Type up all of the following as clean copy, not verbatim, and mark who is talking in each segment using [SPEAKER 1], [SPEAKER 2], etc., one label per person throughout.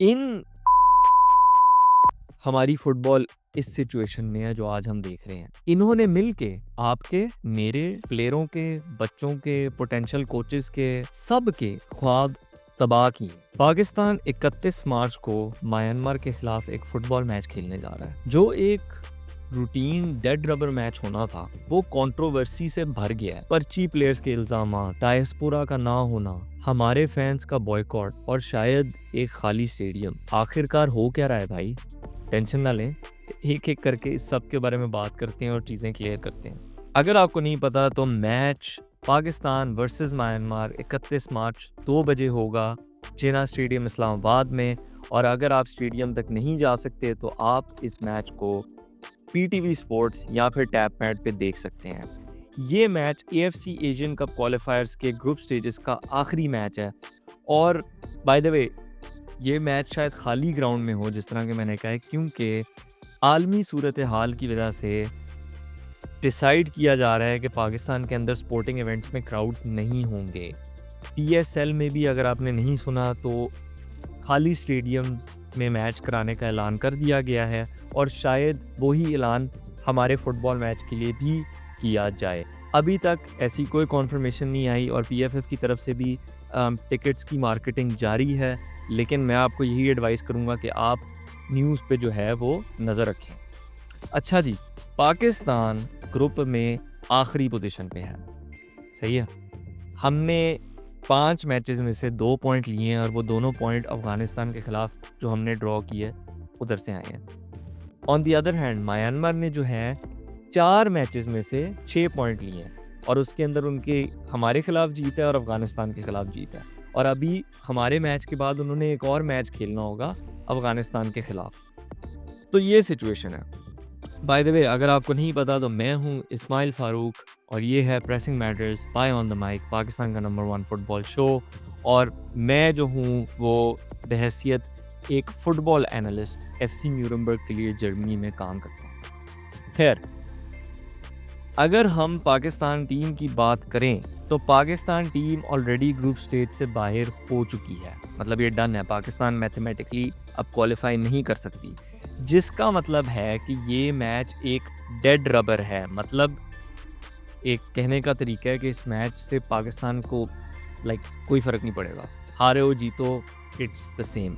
[SPEAKER 1] इन हमारी फुटबॉल इस सिचुएशन में है जो आज हम देख रहे हैं। इन्होंने मिलके आपके, मेरे, प्लेयरों के, बच्चों के, पोटेंशियल कोचेस के, सबके ख्वाब तबाह किए। पाकिस्तान 31 मार्च को म्यांमार के खिलाफ एक फुटबॉल मैच खेलने जा रहा है जो एक रूटीन डेड रबर मैच होना था, वो कंट्रोवर्सी से भर गया है। पर्ची प्लेयर्स के इल्जामात, डायस्पोरा का ना होना, हमारे फैंस का बॉयकॉट और शायद एक खाली स्टेडियम। आखिरकार हो क्या रहा है भाई? टेंशन ना लें, एक एक करके इस सब के बारे में बात करते हैं और चीज़ें क्लियर करते हैं। अगर आपको नहीं पता तो मैच पाकिस्तान वर्सेस म्यांमार 31 मार्च 2 बजे होगा जिन्ना स्टेडियम इस्लामाबाद में। और अगर आप स्टेडियम तक नहीं जा सकते तो आप इस मैच को पीटीवी स्पोर्ट्स या फिर टैप मैट पे देख सकते हैं। ये मैच एएफसी एशियन कप क्वालिफायर्स के ग्रुप स्टेजेस का आखिरी मैच है। और बाय द वे ये मैच शायद खाली ग्राउंड में हो, जिस तरह के मैंने कहा है, क्योंकि आलमी सूरत हाल की वजह से डिसाइड किया जा रहा है कि पाकिस्तान के अंदर स्पोर्टिंग इवेंट्स में क्राउड्स नहीं होंगे। पीएसएल में भी अगर आपने नहीं सुना तो खाली स्टेडियम में मैच कराने का ऐलान कर दिया गया है और शायद वही ऐलान हमारे फुटबॉल मैच के लिए भी किया जाए। अभी तक ऐसी कोई कॉन्फर्मेशन नहीं आई और पीएफएफ की तरफ से भी टिकट्स की मार्केटिंग जारी है, लेकिन मैं आपको यही एडवाइस करूंगा कि आप न्यूज़ पे जो है वो नज़र रखें। अच्छा जी, पाकिस्तान ग्रुप में आखिरी पोजीशन पे है, सही है। हमने 5 मैचेस में से 2 पॉइंट लिए हैं और वो दोनों पॉइंट अफ़गानिस्तान के ख़िलाफ़ जो हमने ड्रॉ किए उधर से आए हैं। On the other hand Myanmar ने जो है 4 मैचेस में से 6 पॉइंट लिए हैं और उसके अंदर उनके हमारे खिलाफ जीत है और अफ़गानिस्तान के खिलाफ जीत है। और अभी हमारे मैच के बाद उन्होंने एक और मैच खेलना होगा अफ़गानिस्तान के खिलाफ। तो ये सिचुएशन है। बाय द वे, अगर आपको नहीं पता तो मैं हूँ इस्माइल फ़ारूक और ये है pressing matters by on the mic, Pakistan का नंबर 1 फुटबॉल शो। और मैं जो हूँ वो बहैसियत एक फ़ुटबॉल एनालिस्ट एफसी न्यूरमबर्ग के लिए जर्मनी में काम करता हूँ। खैर, अगर हम पाकिस्तान टीम की बात करें तो Pakistan team already group stage से बाहर हो चुकी है। मतलब ये डन है, पाकिस्तान मैथमेटिकली अब क्वालिफाई नहीं कर सकती, जिसका मतलब है कि ये मैच एक डेड रबर है। मतलब एक कहने का तरीका है कि इस मैच से पाकिस्तान को कोई फ़र्क नहीं पड़ेगा, हारे हो जीतो इट्स द सेम।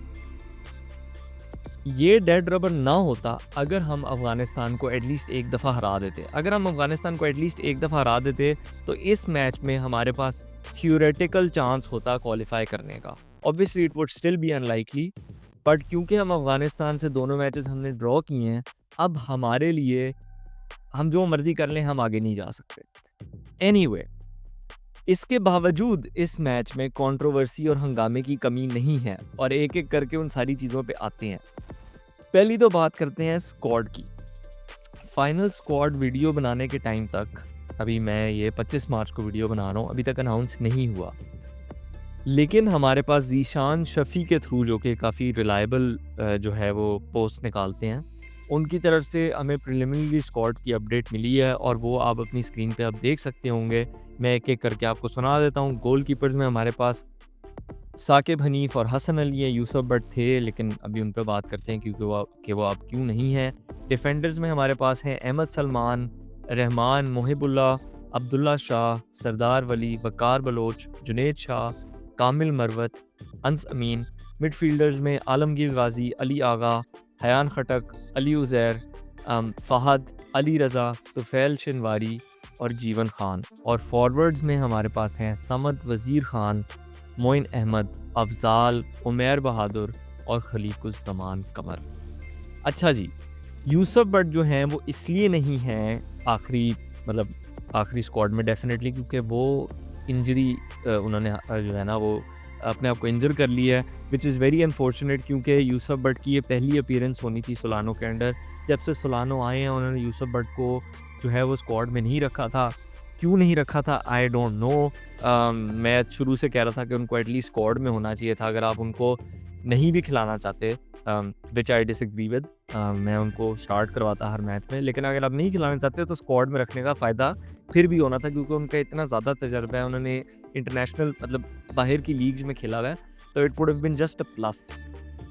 [SPEAKER 1] ये डेड रबर ना होता अगर हम अफ़गानिस्तान को एटलीस्ट एक दफ़ा हरा देते। अगर हम अफ़गानिस्तान को एटलीस्ट एक दफ़ा हरा देते तो इस मैच में हमारे पास थ्योरेटिकल चांस होता क्वालिफाई करने का। Obviously it would still be unlikely, but क्योंकि हम अफ़गानिस्तान से दोनों मैचेस हमने ड्रॉ किए हैं, अब हमारे लिए हम जो मर्ज़ी कर लें, हम आगे नहीं जा सकते। एनीवे, इसके बावजूद इस मैच में कंट्रोवर्सी और हंगामे की कमी नहीं है और एक एक करके उन सारी चीज़ों पे आते हैं। पहली तो बात करते हैं स्क्वाड की। फाइनल स्क्वाड वीडियो बनाने के टाइम तक, अभी मैं ये 25 मार्च को वीडियो बना रहा हूँ, अभी तक अनाउंस नहीं हुआ, लेकिन हमारे पास ज़ीशान शफ़ी के थ्रू, जो कि काफ़ी रिलायबल जो है वो पोस्ट निकालते हैं, उनकी तरफ से हमें प्रिलिमिनरी स्क्वाड की अपडेट मिली है और वो आप अपनी स्क्रीन पे आप देख सकते होंगे। मैं एक एक करके आपको सुना देता हूँ। गोलकीपर्स में हमारे पास साकिब हनीफ और हसन अली है। यूसुफ बट थे लेकिन अभी उन पर बात करते हैं क्योंकि वो अब क्यों नहीं है। डिफेंडर्स में हमारे पास हैं अहमद सलमान, रहमान, मोहिबुल्ला, अब्दुल्ला शाह, सरदार वली, वकार बलोच, जुनेद शाह, कामिल मरवत, अंस अमीन। मिडफील्डर्स में आलमगीर गाजी, अली आगा, हयान खटक, अली उज़ैर, फ़हद, अली रज़ा, तुफ़ैल शिनवारी और जीवन खान। और फॉरवर्ड्स में हमारे पास हैं समद वज़ीर खान, मोइन अहमद, अफजाल, उमैर बहादुर और खलीकुज़्ज़मान कमर। अच्छा जी, यूसुफ बट जो हैं वो इसलिए नहीं हैं आखिरी स्क्वाड में डेफिनेटली, क्योंकि वो इंजरी उन्होंने जो है ना वो अपने आप को इंजर कर लिया है, विच इज़ वेरी अनफॉर्चुनेट, क्योंकि यूसुफ बट की ये पहली अपीयरेंस होनी थी सोलानो के अंडर। जब से सोलानो आए हैं उन्होंने यूसुफ बट को जो है वो स्क्वाड में नहीं रखा था। क्यों नहीं रखा था आई डोंट नो। मैं शुरू से कह रहा था कि उनको एटलीस्ट स्क्वाड में होना चाहिए था। अगर आप उनको नहीं भी खिलाना चाहते, विच आई डिसएग्री विद, मैं उनको स्टार्ट करवाता हर मैच में, लेकिन अगर आप नहीं खिलाना चाहते तो स्क्वाड में रखने का फ़ायदा फिर भी होना था, क्योंकि उनका इतना ज़्यादा तजर्बा है, उन्होंने इंटरनेशनल बाहर की लीग्स में खेला हुआ है, तो it would have been just a plus.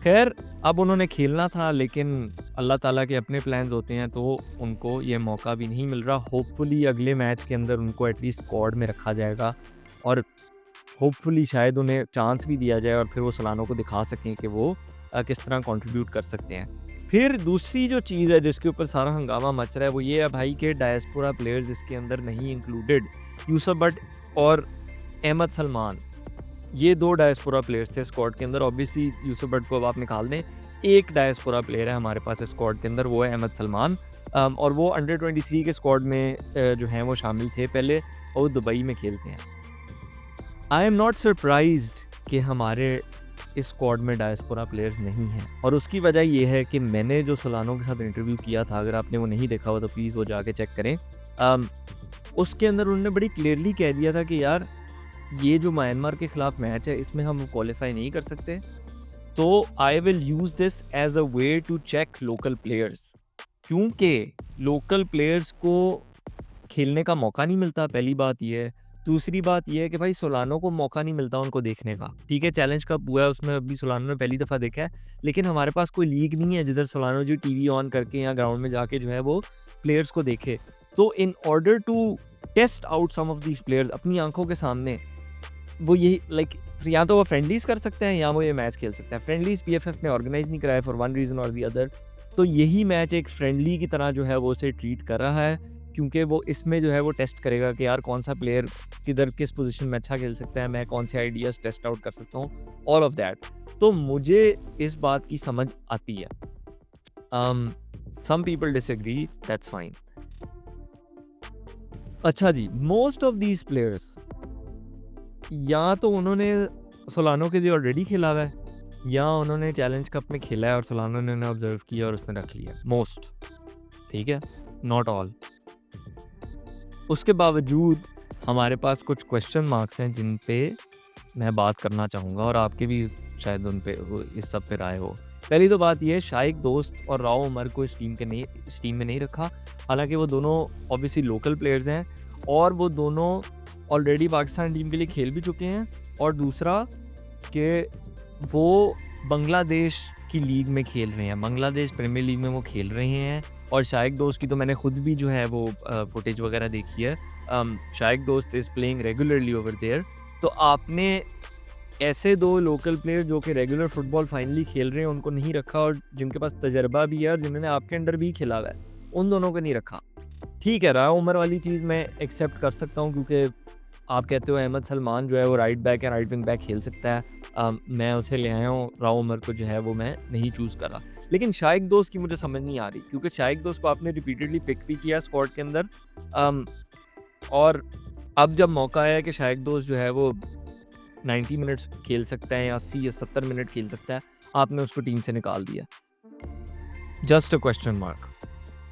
[SPEAKER 1] खैर अब उन्होंने खेलना था, लेकिन अल्लाह ताला के अपने प्लान्स होते हैं, तो उनको ये मौका भी नहीं मिल रहा। होपफुली अगले मैच के अंदर उनको एटलीस्ट स्क्वाड में रखा जाएगा और होपफुली शायद उन्हें चांस भी दिया जाए और फिर वो सोलानो को दिखा सकें कि वो किस तरह कंट्रीब्यूट कर सकते हैं। फिर दूसरी जो चीज़ है जिसके ऊपर सारा हंगामा मच रहा है वो ये है भाई कि डायस्पोरा प्लेयर्स इसके अंदर नहीं इंक्लूडेड। यूसुफ बट और अहमद सलमान, ये 2 डायस्पोरा प्लेयर्स थे स्क्वाड के अंदर। ऑब्वियसली यूसुफ बट को अब आप निकाल दें, एक डायस्पोरा प्लेयर है हमारे पास स्क्वाड के अंदर, वो है अहमद सलमान। और वो अंडर 23 के स्क्वाड में जो हैं वो शामिल थे पहले, और दुबई में खेलते हैं। आई एम नॉट सरप्राइज्ड कि हमारे इस स्क्वाड में डायस्पोरा प्लेयर्स नहीं हैं, और उसकी वजह ये है कि मैंने जो सोलानो के साथ इंटरव्यू किया था, अगर आपने वो नहीं देखा हो तो प्लीज़ वो जाके चेक करें। उसके अंदर उन्होंने बड़ी क्लियरली कह दिया था कि यार ये जो म्यांमार के ख़िलाफ़ मैच है इसमें हम क्वालिफाई नहीं कर सकते, तो I will use this as a way to check local players, क्योंकि लोकल प्लेयर्स को खेलने का मौका नहीं मिलता, पहली बात ये है। दूसरी बात ये है कि भाई सोलानो को मौका नहीं मिलता उनको देखने का। ठीक है, चैलेंज कप हुआ है, उसमें अभी सोलानो ने पहली दफ़ा देखा है, लेकिन हमारे पास कोई लीग नहीं है जिधर सोलानो जो टीवी ऑन करके या ग्राउंड में जाके जो है वो प्लेयर्स को देखे। तो in order to test out some of these players अपनी आंखों के सामने, वो यही लाइक या तो वो फ्रेंडलीज कर सकते हैं या वो ये मैच खेल सकते हैं। फ्रेंडलीज पीएफएफ ने ऑर्गेनाइज नहीं कराया फॉर वन रीज़न और दी अदर, तो यही मैच एक फ्रेंडली की तरह जो है वो उसे ट्रीट कर रहा है, क्योंकि वो इसमें जो है वो टेस्ट करेगा कि यार कौन सा प्लेयर किधर किस पोजीशन में अच्छा खेल सकता है, मैं कौन से आइडियाज़ टेस्ट आउट कर सकता हूँ, ऑल ऑफ दैट। तो मुझे इस बात की समझ आती है। Some people disagree, that's fine. अच्छा जी, मोस्ट ऑफ दीज प्लेयर्स या तो उन्होंने सोलानो के लिए ऑलरेडी खेला हुआ है, या उन्होंने चैलेंज कप में खेला है और सोलानो ने उन्हें ऑब्जर्व किया और उसने रख लिया। मोस्ट, ठीक है, नॉट ऑल। उसके बावजूद हमारे पास कुछ क्वेश्चन मार्क्स हैं जिन पे मैं बात करना चाहूँगा, और आपके भी शायद उन पे इस सब पे राय हो। पहली तो बात ये है, शाइक दोस्त और राव उमर को इस टीम में नहीं रखा। हालांकि वो दोनों ऑब्वियसली लोकल प्लेयर्स हैं और वो दोनों ऑलरेडी पाकिस्तान टीम के लिए खेल भी चुके हैं, और दूसरा कि वो बांग्लादेश की लीग में खेल रहे हैं, बांग्लादेश प्रीमियर लीग में वो खेल रहे हैं। और शाइक दोस्त की तो मैंने खुद भी जो है वो फुटेज वगैरह देखी है। शाइक दोस्त is playing regularly over there. तो आपने ऐसे 2 लोकल प्लेयर जो कि रेगुलर फुटबॉल फाइनली खेल रहे हैं उनको नहीं रखा, और जिनके पास तजर्बा भी है और जिन्होंने आपके अंडर भी खेला हुआ है, उन दोनों को नहीं रखा। ठीक है, राव उमर वाली चीज़ मैं एक्सेप्ट कर सकता हूँ, क्योंकि आप कहते हो अहमद सलमान जो है वो राइट बैक या राइट विंग बैक खेल सकता है। मैं उसे ले आया हूँ, राव उमर को जो है वो मैं नहीं चूज़ करा। लेकिन शाइक दोस्त की मुझे समझ नहीं आ रही, क्योंकि शाइक दोस्त को आपने रिपीटेडली पिक भी किया स्क्वाड के अंदर, और अब जब मौका आया कि शाइक दोस्त जो है वो 90 मिनट्स खेल सकता है या 80 या 70 मिनट खेल सकता है, आपने उसको टीम से निकाल दिया। Just a question mark.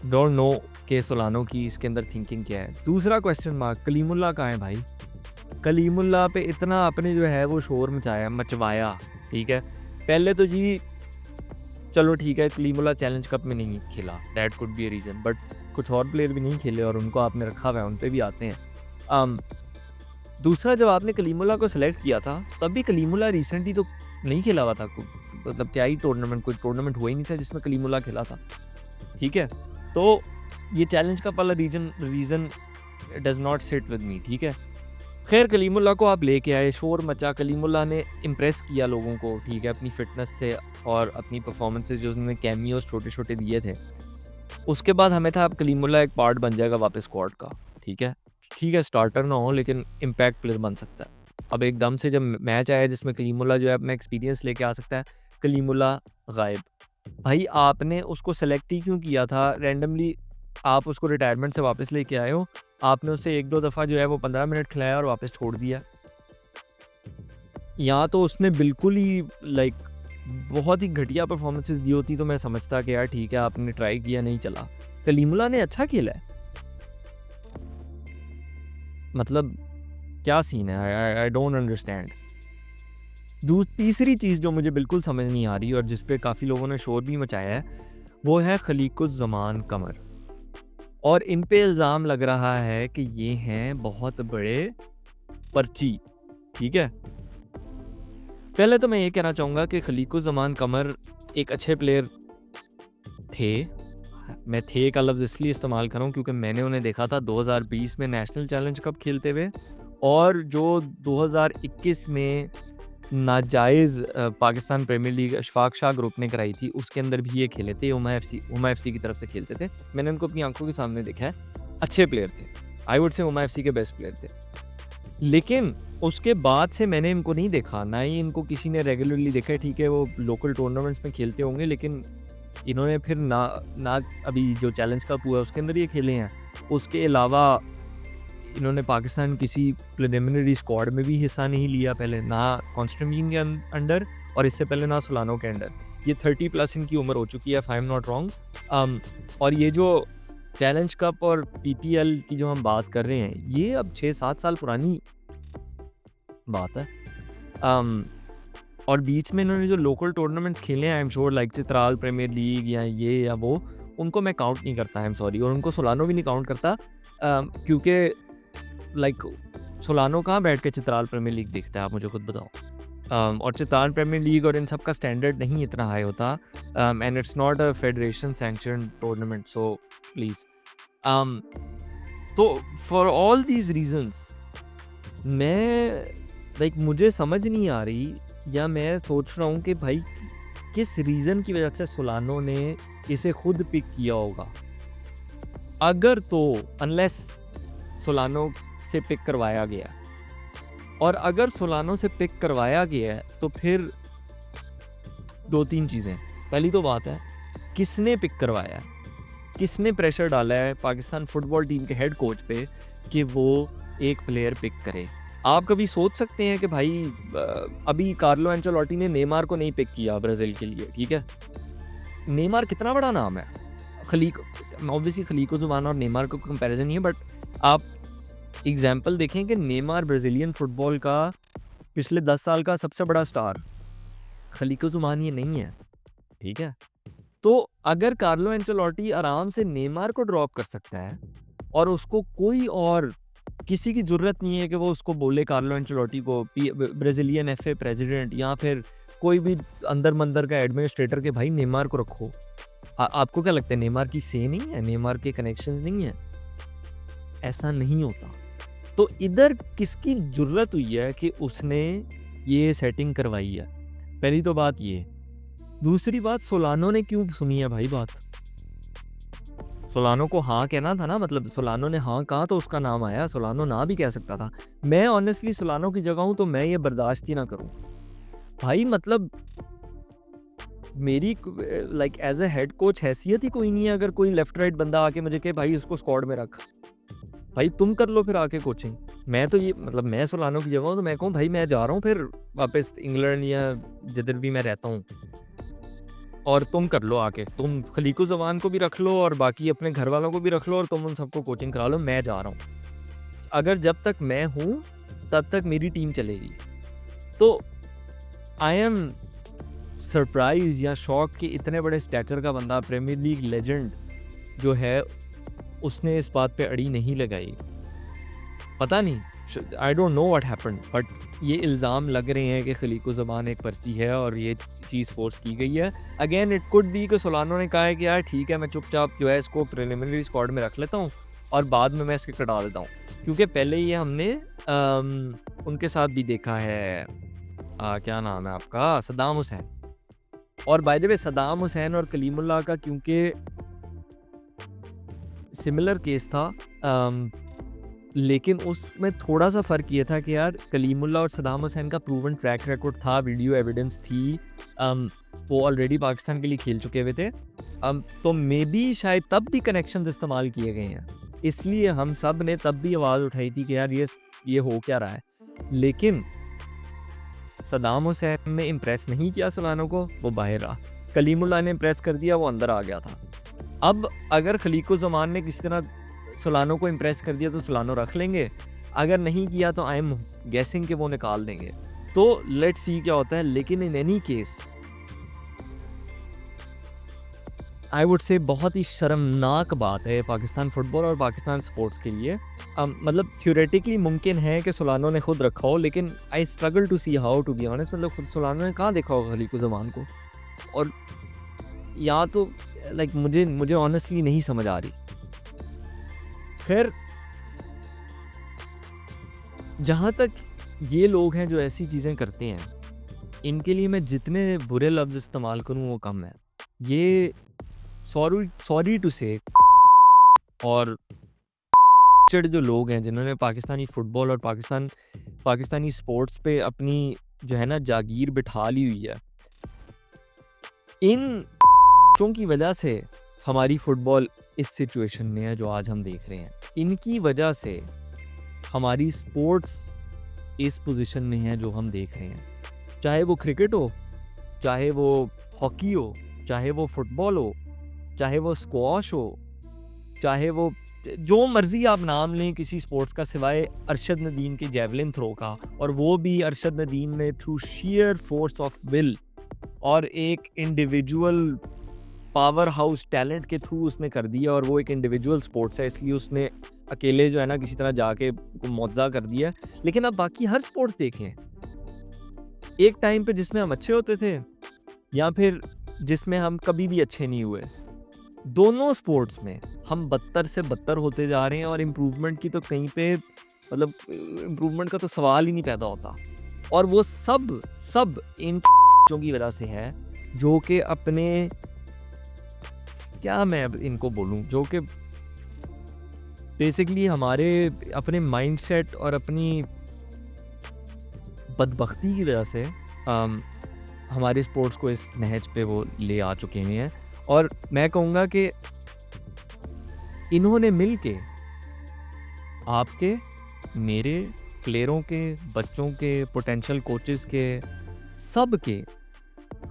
[SPEAKER 1] Don't know के सोलानो की इसके अंदर थिंकिंग क्या है। दूसरा क्वेश्चन मार्क, कलीमुल्लाह कहाँ है भाई? कलीमुल्लाह पे इतना आपने जो है वो शोर मचवाया, ठीक है। पहले तो जी चलो ठीक है, कलीमुल्लाह चैलेंज कप में नहीं खेला, that could be a reason, but कुछ और प्लेयर भी नहीं खेले और उनको आपने रखा हुआ है, उन पे भी आते हैं। दूसरा, जब आपने कलीमुल्लाह को सिलेक्ट किया था तब भी कलीमुल्लाह रिसेंटली तो नहीं खेला हुआ था, मतलब क्या ही कोई टूर्नामेंट हुआ ही नहीं था जिसमें कलीमुल्लाह खेला था, ठीक है। तो ये चैलेंज का वाला reason does not sit with me, ठीक है। खैर, कलीमुल्लाह को आप लेके आए, शोर मचा, कलीमुल्लाह ने इम्प्रेस किया लोगों को, ठीक है, अपनी फिटनेस से और अपनी परफॉर्मेंसेस जो उसने कैमियोस छोटे छोटे दिए थे। उसके बाद हमें था अब कलीमुल्लाह एक पार्ट बन जाएगा वापस स्क्वाड का, ठीक है, स्टार्टर ना हो लेकिन इम्पैक्ट प्लेयर बन सकता है। अब एकदम से जब मैच आया जिसमें कलीमुल्लाह जो है अपना एक्सपीरियंस लेके आ सकता है, कलीमुल्लाह गायब। भाई आपने उसको सेलेक्ट ही क्यों किया था रैंडमली? आप उसको रिटायरमेंट से वापस लेके आए हो, आपने उसे 1-2 दफ़ा जो है वो 15 मिनट खिलाया और वापस छोड़ दिया। या तो उसने बिल्कुल ही लाइक बहुत ही घटिया परफॉर्मेंसेस दी होती तो मैं समझता कि यार ठीक है आपने ट्राई किया, नहीं चला। कलीमुल्लाह ने अच्छा खेला है, मतलब क्या सीन है, आई डोंट अंडरस्टैंड। तीसरी चीज़ जो मुझे बिल्कुल समझ नहीं आ रही और जिस पे काफ़ी लोगों ने शोर भी मचाया है, वो है खलीकुज़्ज़मान कमर, और इन पे इल्ज़ाम लग रहा है कि ये हैं बहुत बड़े पर्ची, ठीक है। पहले तो मैं ये कहना चाहूँगा कि खलीकुज़्ज़मान कमर एक अच्छे प्लेयर थे। मैं थे का लफ्ज़ इसलिए इस्तेमाल कर रहा हूँ क्योंकि मैंने उन्हें देखा था 2020 में नेशनल चैलेंज कप खेलते हुए, और जो 2021 में नाजायज़ Pakistan premier league Ashfaq Shah group ने कराई थी, उसके अंदर भी ये खेले थे। उमा एफसी की तरफ से खेलते थे। मैंने उनको अपनी आंखों के सामने देखा है, अच्छे प्लेयर थे। I would say Uma FC के बेस्ट प्लेयर थे। लेकिन उसके बाद से मैंने इनको नहीं देखा, ना ही इनको किसी ने रेगुलरली देखा है। ठीक है, वो लोकल टूर्नामेंट्स में खेलते होंगे, लेकिन इन्होंने फिर ना अभी जो चैलेंज कप हुआ उसके अंदर ये खेले हैं। उसके अलावा इन्होंने पाकिस्तान किसी प्रिलिमिनरी स्क्वाड में भी हिस्सा नहीं लिया पहले, ना कॉन्स्टेंटीन के अंडर और इससे पहले ना सोलानो के अंडर। ये 30+ इनकी उम्र हो चुकी है, if I am not wrong. और ये जो चैलेंज कप और पीपीएल की जो हम बात कर रहे हैं, ये अब 6-7 साल पुरानी बात है। और बीच में इन्होंने जो लोकल टूर्नामेंट्स खेले हैं, I am sure like Chitral Premier League या ये या वो, उनको मैं काउंट नहीं करता, आई एम सॉरी। और उनको सोलानो भी नहीं काउंट करता, क्योंकि लाइक सोलानो कहाँ बैठ के चित्राल प्रीमियर लीग देखता है, आप मुझे खुद बताओ। और चित्राल प्रीमियर लीग और इन सब का स्टैंडर्ड नहीं इतना हाई होता, and it's not a federation sanctioned tournament, so please. तो फॉर ऑल दीज रीजंस मैं मुझे समझ नहीं आ रही, या मैं सोच रहा हूँ कि भाई किस रीज़न की वजह से सोलानो ने इसे खुद पिक किया होगा। अगर तो अनलेस सोलानो से पिक करवाया गया, और अगर सोलानो से पिक करवाया गया है तो फिर 2-3 चीज़ें। पहली तो बात है, किसने पिक करवाया है, किसने प्रेशर डाला है पाकिस्तान फुटबॉल टीम के हेड कोच पे कि वो एक प्लेयर पिक करे। आप कभी सोच सकते हैं कि भाई अभी कार्लो एंचेलोटी ने नेमार को नहीं पिक किया ब्राज़ील के लिए, ठीक है। नेमार कितना बड़ा नाम है, ऑब्वियसली खलीकुज़्ज़मान और नेमार को कंपैरिजन नहीं है, बट आप एग्जाम्पल देखें कि नेमार ब्राज़ीलियन फुटबॉल का पिछले 10 साल का सबसे बड़ा स्टार, खलीकुज़्ज़मान ये नहीं है, ठीक है। तो अगर कार्लो एंचेलोटी आराम से नेमार को ड्रॉप कर सकता है और उसको कोई और किसी की ज़रूरत नहीं है कि वो उसको बोले, कार्लो एंचेलोटी को ब्राज़ीलियन एफए प्रेसिडेंट या फिर कोई भी अंदर मंदर का एडमिनिस्ट्रेटर के भाई नेमार को रखो। आपको क्या लगता है, नेमार की से नहीं है, नेमार के कनेक्शंस नहीं है? ऐसा नहीं होता। तो इधर किसकी ज़रूरत हुई है कि उसने ये सेटिंग करवाई है? पहली तो बात ये। दूसरी बात, सोलानो ने क्यों सुनी है भाई बात? सोलानो को हाँ कहना था ना, मतलब सोलानो ने हाँ कहा तो उसका नाम आया, सोलानो ना भी कह सकता था। मैं ऑनेस्टली सोलानो की जगह हूँ तो मैं ये बर्दाश्त ही ना करूँ भाई। मतलब मेरी like as a head coach हैसियत ही कोई नहीं है अगर कोई लेफ्ट राइट बंदा आके मुझे कहे भाई इसको स्क्वाड में रख, भाई तुम कर लो फिर आके कोचिंग। मैं तो ये मतलब मैं सोलानो की जगह हूँ तो मैं कहूँ भाई मैं जा रहा हूँ फिर वापस इंग्लैंड या जिधर भी मैं रहता हूँ, और तुम कर लो आके, तुम खलीकुज़्ज़मान को भी रख लो और बाकी अपने घर वालों को भी रख लो और तुम उन सबको कोचिंग करा लो, मैं जा रहा हूँ। अगर जब तक मैं हूँ तब तक मेरी टीम चलेगी। तो आई एम सरप्राइज या शॉक कि इतने बड़े स्टैचर का बंदा, प्रीमियर लीग लेजेंड जो है, उसने इस बात पे अड़ी नहीं लगाई। पता नहीं, आई don't know what happened, but ये इल्ज़ाम लग रहे हैं कि खलीकुज़्ज़मान एक पर्ची है और ये चीज़ फोर्स की गई है। अगेन इट कुड बी कि सोलानो ने कहा है कि यार ठीक है, मैं चुपचाप जो है इसको प्रिलिमिनरी स्क्वाड में रख लेता हूँ और बाद में मैं इसके कटा देता हूँ, क्योंकि पहले ये हमने उनके साथ भी देखा है। क्या नाम है आपका, सद्दाम हुसैन। और by the way Saddam Hussain और कलीमुल्लाह का क्योंकि सिमिलर केस था, लेकिन उसमें थोड़ा सा फ़र्क ये था कि यार कलीमुल्लाह और सद्दाम हुसैन का प्रूवन ट्रैक रिकॉर्ड था, वीडियो एविडेंस थी, वो ऑलरेडी पाकिस्तान के लिए खेल चुके हुए थे। तो मे बी शायद तब भी कनेक्शंस इस्तेमाल किए गए हैं, इसलिए हम सब ने तब भी आवाज़ उठाई थी कि यार ये हो क्या रहा है। लेकिन सद्दाम हुसैन ने इम्प्रेस नहीं किया सोलानो को, वो बाहर रहा। कलीमुल्लाह ने इम्प्रेस कर दिया, वो अंदर आ गया था। अब अगर खलीकुज़्ज़मान ने किसी तरह सोलानो को इम्प्रेस कर दिया तो सोलानो रख लेंगे, अगर नहीं किया तो आई एम गेसिंग कि वो निकाल देंगे। तो लेट्स सी क्या होता है। लेकिन in any case I would say बहुत ही शर्मनाक बात है पाकिस्तान फुटबॉल और पाकिस्तान स्पोर्ट्स के लिए। मतलब थ्योरेटिकली मुमकिन है कि सोलानो ने खुद रखा हो, लेकिन I struggle to see how to be honest. मतलब खुद सोलानो ने कहाँ देखा होगा खलीकुर जमान को, और या तो लाइक मुझे ऑनेस्टली नहीं समझ आ रही। खैर, जहाँ तक ये लोग हैं जो ऐसी चीज़ें करते हैं, इनके लिए मैं जितने बुरे लफ्ज़ इस्तेमाल करूँ वो कम है। ये सॉरी टू से, और जो लोग हैं जिन्होंने पाकिस्तानी फ़ुटबॉल और पाकिस्तानी स्पोर्ट्स पे अपनी जो है ना जागीर बिठा ली हुई है, इन की वजह से हमारी फ़ुटबॉल इस सिचुएशन में है जो आज हम देख रहे हैं। इनकी वजह से हमारी स्पोर्ट्स इस पोजीशन में है जो हम देख रहे हैं। चाहे वो क्रिकेट हो, चाहे वो हॉकी हो, चाहे वो फुटबॉल हो, चाहे वो स्क्वॉश हो, चाहे वो जो मर्जी आप नाम लें किसी स्पोर्ट्स का, सिवाय अरशद नदीम के जेवलिन थ्रो का, और वो भी अरशद नदीम ने through shear force of will और एक इंडिविजुअल पावर हाउस टैलेंट के थ्रू उसने कर दिया। और वो एक इंडिविजुअल स्पोर्ट्स है, इसलिए उसने अकेले जो है ना किसी तरह जाके मुआवजा कर दिया। लेकिन अब बाकी हर स्पोर्ट्स देखें, एक टाइम पे जिसमें हम अच्छे होते थे या फिर जिसमें हम कभी भी अच्छे नहीं हुए, दोनों स्पोर्ट्स में हम बदतर से बदतर होते जा रहे हैं। और इम्प्रूवमेंट की तो कहीं पे मतलब इम्प्रूवमेंट का तो सवाल ही नहीं पैदा होता। और वो सब इन की वजह से है, जो कि अपने, क्या मैं अब इनको बोलूं, जो कि बेसिकली हमारे अपने माइंडसेट और अपनी बदबख्ती की वजह से हमारे स्पोर्ट्स को इस नहज पे वो ले आ चुके हुए हैं। और मैं कहूँगा कि इन्होंने मिलके आपके, मेरे, प्लेयरों के, बच्चों के, पोटेंशियल कोचेस के, सब के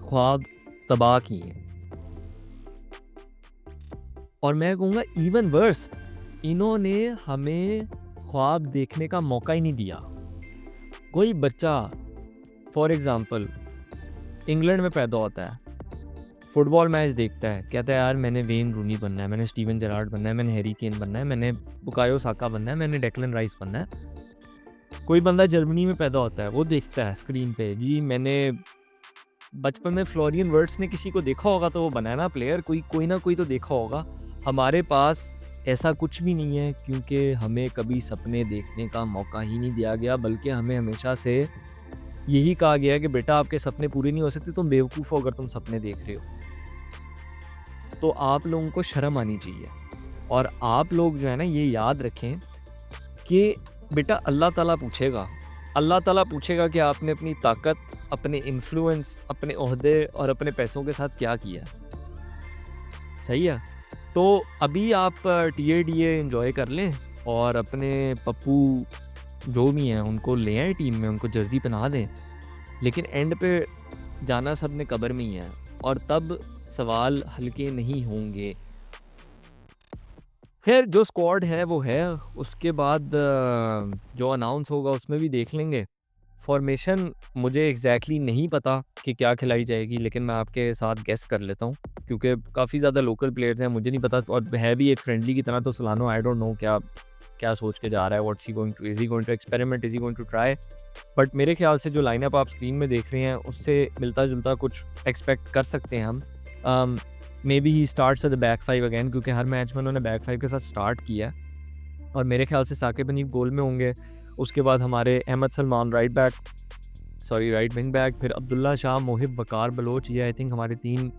[SPEAKER 1] ख्वाब तबाह किए। और मैं कहूँगा इवन वर्स, इन्होंने हमें ख्वाब देखने का मौका ही नहीं दिया। कोई बच्चा फॉर एग्ज़ाम्पल इंग्लैंड में पैदा होता है, फुटबॉल मैच देखता है, कहता है यार मैंने वेन रूनी बनना है, मैंने स्टीवन जेरार्ड बनना है, मैंने हैरी केन बनना है, मैंने बुकायो साका बनना है, मैंने डेक्लन राइस बनना है। कोई बंदा जर्मनी में पैदा होता है, वो देखता है स्क्रीन पे, जी मैंने बचपन में फ्लोरियन वर्ड्स ने किसी को देखा होगा तो वो बनाना प्लेयर, कोई ना कोई तो देखा होगा। हमारे पास ऐसा कुछ भी नहीं है, क्योंकि हमें कभी सपने देखने का मौका ही नहीं दिया गया, बल्कि हमें हमेशा से यही कहा गया कि बेटा आपके सपने पूरे नहीं हो सकते, तुम बेवकूफ़ हो अगर तुम सपने देख रहे हो। तो आप लोगों को शर्म आनी चाहिए। और आप लोग जो है ना ये याद रखें कि बेटा अल्लाह ताला पूछेगा कि आपने अपनी ताकत, अपने इन्फ्लुएंस, अपने ओहदे और अपने पैसों के साथ क्या किया। सही है? तो अभी आप टीए एंजॉय कर लें और अपने पप्पू जो भी हैं उनको ले आए टीम में, उनको जर्सी पहना दें, लेकिन एंड पे जाना सब ने कब्र में ही है, और तब सवाल हल्के नहीं होंगे। खैर, जो स्क्वाड है वो है, उसके बाद जो अनाउंस होगा उसमें भी देख लेंगे। फॉर्मेशन मुझे एग्जैक्टली नहीं पता कि क्या खिलाई जाएगी, लेकिन मैं आपके साथ गेस कर लेता हूँ, क्योंकि काफ़ी ज़्यादा लोकल प्लेयर्स हैं, मुझे नहीं पता, और है भी एक फ्रेंडली की तरह। तो सोलानो आई डोंट नो क्या सोच के जा रहा है, what's he going to, is he going to experiment, is he going to try. But मेरे ख्याल से जो लाइनअप आप स्क्रीन में देख रहे हैं उससे मिलता जुलता कुछ एक्सपेक्ट कर सकते हैं हम। May be he starts with the back 5 again, क्योंकि हर मैच में उन्होंने बैक 5 के साथ स्टार्ट किया, और मेरे ख्याल से साकिब हनीफ गोल में होंगे। उसके बाद हमारे Ahmed Salman right wing back, फिर अब्दुल्ला शाह, मोहिब, वकार, बलोच, ये आई थिंक हमारे 3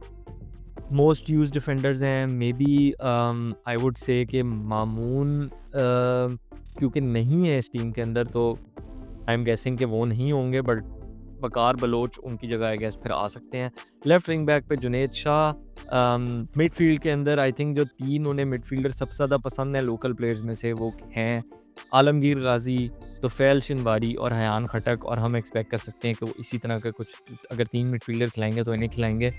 [SPEAKER 1] मोस्ट यूज डिफेंडर्स हैं। May B I would say कि मामून क्योंकि नहीं है इस टीम के अंदर, तो आई एम गेसिंग कि वो नहीं होंगे, बट वकार, बलोच उनकी जगह आई गेस फिर आ सकते हैं। लेफ्ट विंग बैक पे जुनेद शाह। मिडफील्ड के अंदर आई थिंक जो 3 उन्हें मिडफील्डर सबसे ज़्यादा पसंद है लोकल प्लेयर्स में से, वो हैं आलमगीर गाजी, तोफैल शिनवारी और हयान खटक। और हम एक्सपेक्ट कर सकते हैं कि वो इसी तरह का कुछ, अगर 3 मिडफील्डर खिलाएंगे तो इन्हें खिलाएंगे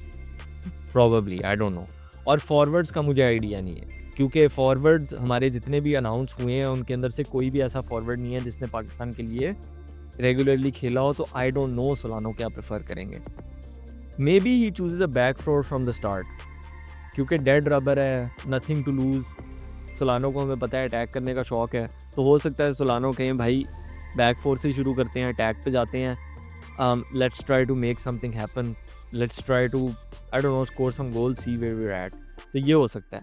[SPEAKER 1] प्रॉबली, आई डोंट नो। और फॉरवर्ड्स का मुझे आइडिया नहीं है, क्योंकि फॉरवर्ड्स हमारे जितने भी अनाउंस हुए हैं उनके अंदर से कोई भी ऐसा फॉरवर्ड नहीं है जिसने पाकिस्तान के लिए रेगुलरली खेला हो। तो आई डोंट नो सोलानो क्या प्रेफर करेंगे। May be he chooses a back four from the start, क्योंकि डेड रबर है, नथिंग टू लूज़। सोलानो को हमें पता है अटैक करने का शौक है, तो हो सकता है सोलानो कहें भाई बैक फोर से शुरू करते हैं, अटैक पे जाते हैं, let's try to make something happen, let's try to I don't know score some goal, see where we are at. तो ये हो सकता है।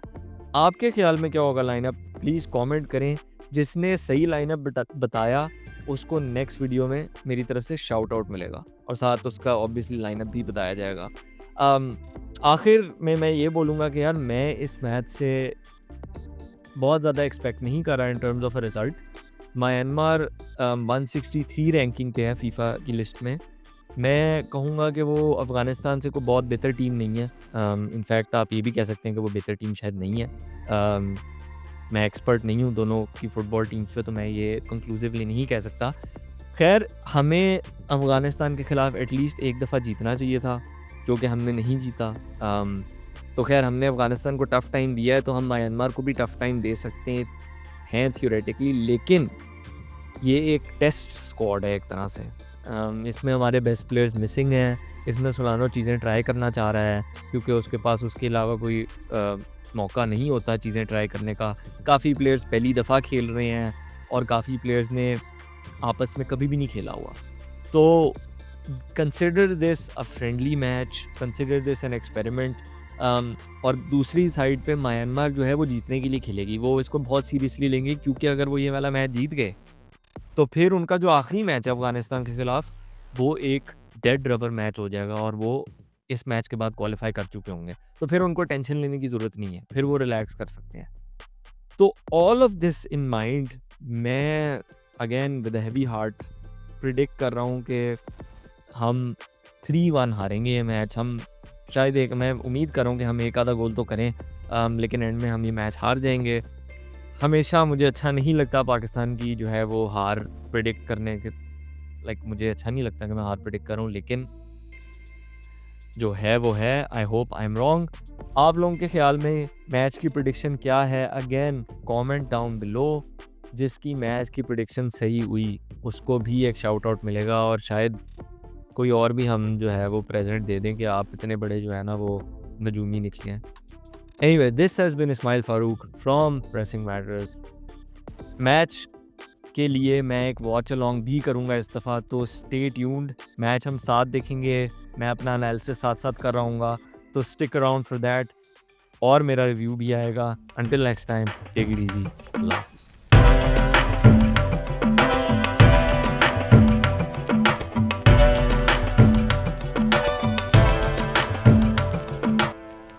[SPEAKER 1] आपके ख्याल में क्या होगा लाइनअप? प्लीज़ कमेंट करें। जिसने सही लाइनअप बताया उसको नेक्स्ट वीडियो में मेरी तरफ से शाउट आउट मिलेगा और साथ उसका ऑब्वियसली लाइनअप भी बताया जाएगा। आखिर में मैं ये बोलूँगा कि यार मैं इस मैच से बहुत ज़्यादा एक्सपेक्ट नहीं कर रहा in terms of a result. Myanmar 163 ranking पे है फीफा की लिस्ट में। मैं कहूँगा कि वो अफ़गानिस्तान से कोई बहुत बेहतर टीम नहीं है। इनफैक्ट आप ये भी कह सकते हैं कि वो बेहतर टीम शायद नहीं है। मैं एक्सपर्ट नहीं हूँ दोनों की फ़ुटबॉल टीम्स पे, तो मैं ये कंक्लूसिवली नहीं कह सकता। खैर, हमें अफ़गानिस्तान के ख़िलाफ़ एटलीस्ट एक दफ़ा जीतना चाहिए था, जो कि हमने नहीं जीता। तो खैर हमने अफ़गानिस्तान को टफ़ टाइम दिया है, तो हम म्यांमार को भी टफ़ टाइम दे सकते हैं थियोरेटिकली। लेकिन ये एक टेस्ट स्क्वाड है एक तरह से। इसमें हमारे बेस्ट प्लेयर्स मिसिंग हैं। इसमें सोलानो चीज़ें ट्राई करना चाह रहा है क्योंकि उसके पास उसके अलावा कोई मौका नहीं होता चीज़ें ट्राई करने का। काफ़ी प्लेयर्स पहली दफ़ा खेल रहे हैं और काफ़ी प्लेयर्स ने आपस में कभी भी नहीं खेला हुआ। तो consider this a friendly match, consider this an experiment. और दूसरी साइड पे म्यांमार जो है वो जीतने के लिए खेलेगी। वो इसको बहुत सीरियसली लेंगे क्योंकि अगर वो ये वाला मैच जीत गए तो फिर उनका जो आखिरी मैच है अफ़गानिस्तान के ख़िलाफ़ वो एक डेड रबर मैच हो जाएगा और वो इस मैच के बाद क्वालिफाई कर चुके होंगे। तो फिर उनको टेंशन लेने की ज़रूरत नहीं है, फिर वो रिलैक्स कर सकते हैं। तो all of this in mind, मैं again with heavy heart predict कर रहा हूँ कि हम 3-1 हारेंगे ये मैच। हम शायद मैं उम्मीद कर रहा हूँ कि हम एक आधा गोल तो करें, लेकिन एंड में हम ये मैच हार जाएंगे। हमेशा मुझे अच्छा नहीं लगता पाकिस्तान की जो है वो हार प्रिडिक्ट करने के, मुझे अच्छा नहीं लगता कि मैं हार प्रिडिक्ट करूँ, लेकिन जो है वो है। I hope I am wrong. आप लोगों के ख्याल में मैच की प्रिडिक्शन क्या है? Again comment down below. जिसकी मैच की प्रिडिक्शन सही हुई उसको भी एक शाउट आउट मिलेगा और शायद कोई और भी हम जो है वो प्रेजेंट दे दें कि आप इतने बड़े जो है ना वो नजूमी निकले हैं। Anyway, this has been Ismail Farouk from Pressing Matters. Match के लिए मैं एक वॉच अलॉन्ग भी करूँगा इस दफ़ा, तो स्टे ट्यून्ड। मैच हम साथ देखेंगे, मैं अपना एनालिसिस साथ साथ कर रहा हूँगा, तो स्टिक अराउंड फॉर दैट। और मेरा रिव्यू भी आएगा। Until next time, take it easy. अल्लाह हाफ़िज़।